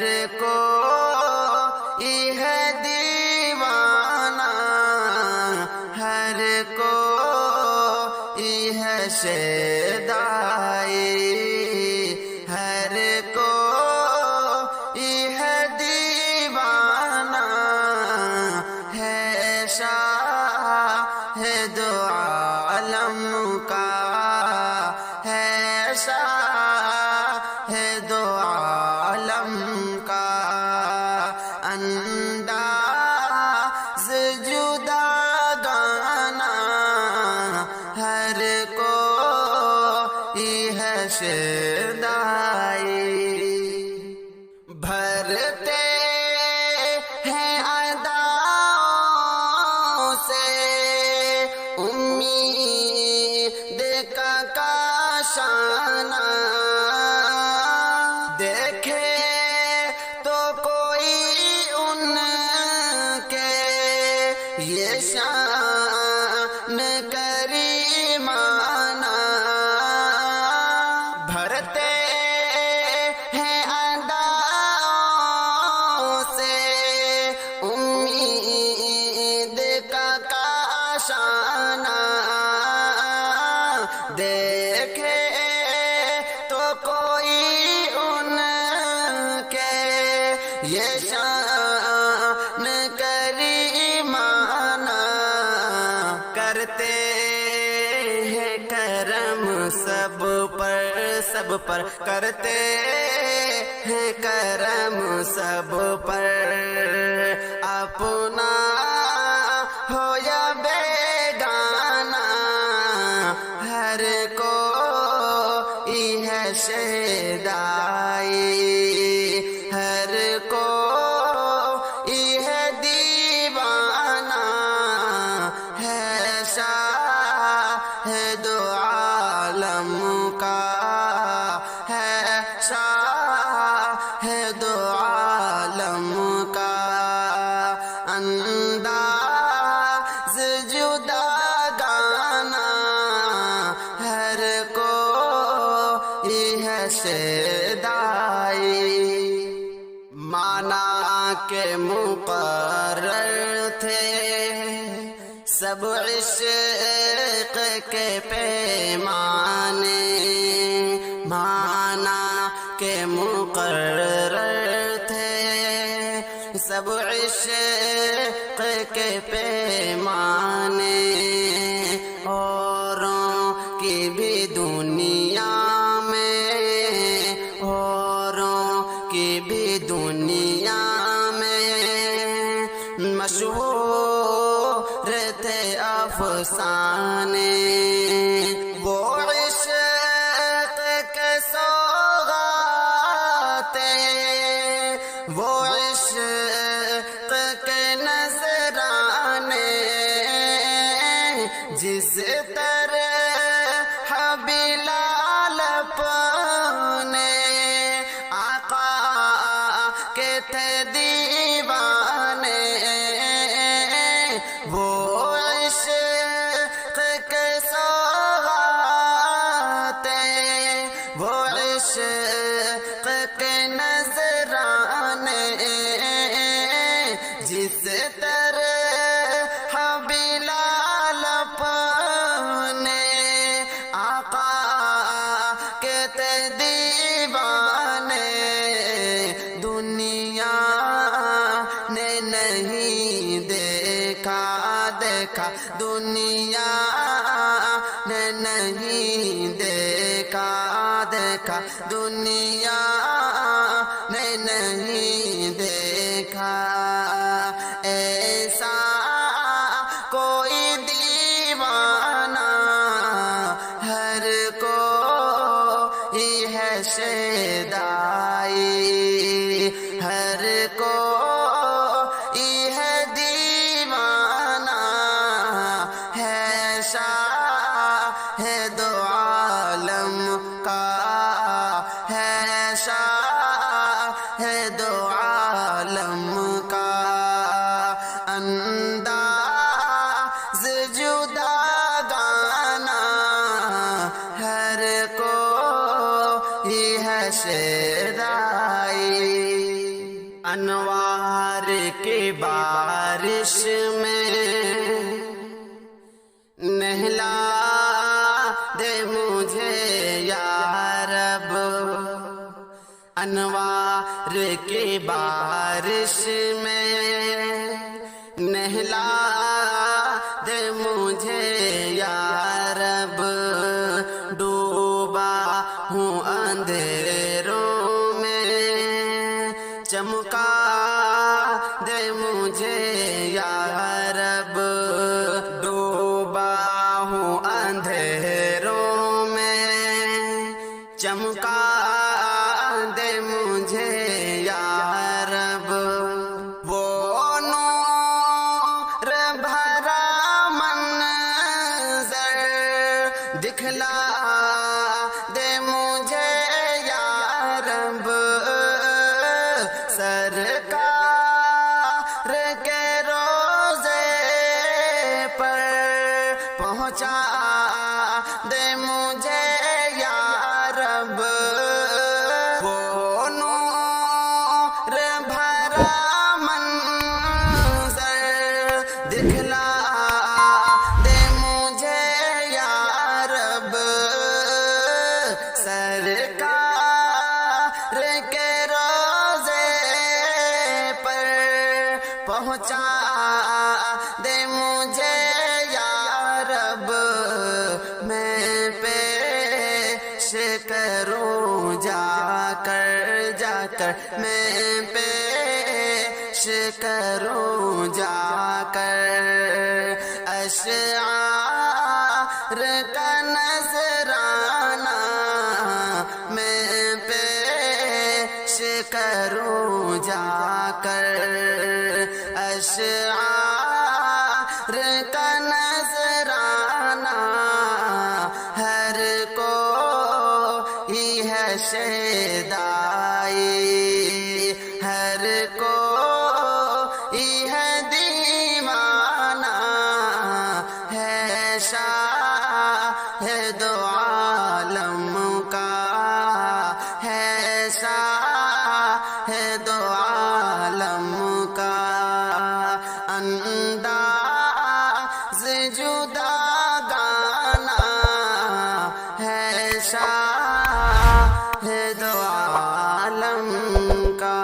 ہر کوئی ہے دیوانہ، ہر کوئی ہے شیدائی، ہر کوئی ہے دیوانہ، ہے شاہد عالم کا، ہے شاہد عالم کا، انداز جدا گانا، ہر کوئی ہے شیدائی، بھرتے ہیں اداؤں سے امید کا کاشانہ، دیکھے تو کوئی ان کے یہ شان کریمانہ، بھرتے ہیں اداؤں سے امید کا کاشانہ، دیکھے تو کوئی ان کے یہ شان کریمانہ، کرتے ہیں کرم سب پر کرتے ہیں کرم سب پر، اپنا ہو یا بیگانہ، ہر کوئی ہے شیدائی، ہر کوئی ہے دیوانہ، ہے شاہد عالم کا، ہے شاہد عالم کا، انداز جدا گانا، ہر کوئی ہے شیدائی، مانا کے مقرر تھے سب عشق کے پیمانے، مانا کے مقرر تھے سب عشق کے پیمانے، اوروں کی بھی دنیا میں، اوروں کی بھی دنیا میں مشہور تھے افسانے، وہ عشق کے سوغاتے، وہ عشق کے نذرانے، جس طرح بلال اپنے آقا کے تھے دیوانے، وہ عشق کے سوغاتے، وہ عشق کے نذرانے، جس طرح بلال اپنے آقا کے تھے دیوانے، دنیا نے نہیں دیکھا دنیا نے نہیں دیکھا دنیا نے نہیں دیکھا، ایسا کوئی دیوانہ، ہر کوئی ہے شیدائی، ہر کوئی ہے دیوانہ، ہے شاہد عالم کا، ہے شاہد عالم کا، انداز جدا گانا، ہر کوئی ہے شیدائی۔ انوار کی بارش میں نہلا دے مجھے یا رب، انوار کی بارش میں نہلا دے مجھے یا رب، ڈوبا ہوں اندھیروں میں، چمکا دے مجھے یا رب، ڈوبا ہوں اندھیروں میں، چمکا دے مجھے یا رب، وہ نور بھرا منظر دکھلا دے مجھے یا رب، سرکار کے روضے پر پہنچا دے مجھے یا رب، وہ نور بھرا منظر دکھلا دے مجھے یا رب، سرکار کے روضے پر پہنچا دے مجھے یا رب، میں پیش کروں جا کر میں پیش کروں جا کر اشعار کا نذرانہ، میں پیش کروں جا کر اشعار کا نذرانہ، ہر کوئی ہے شیدائی، ہر کوئی ہے دیوانہ، ہے شاہد عالم کا، ہے شاہد عالم کا، انداز جدا گانا، ہے شاہد عالم کا۔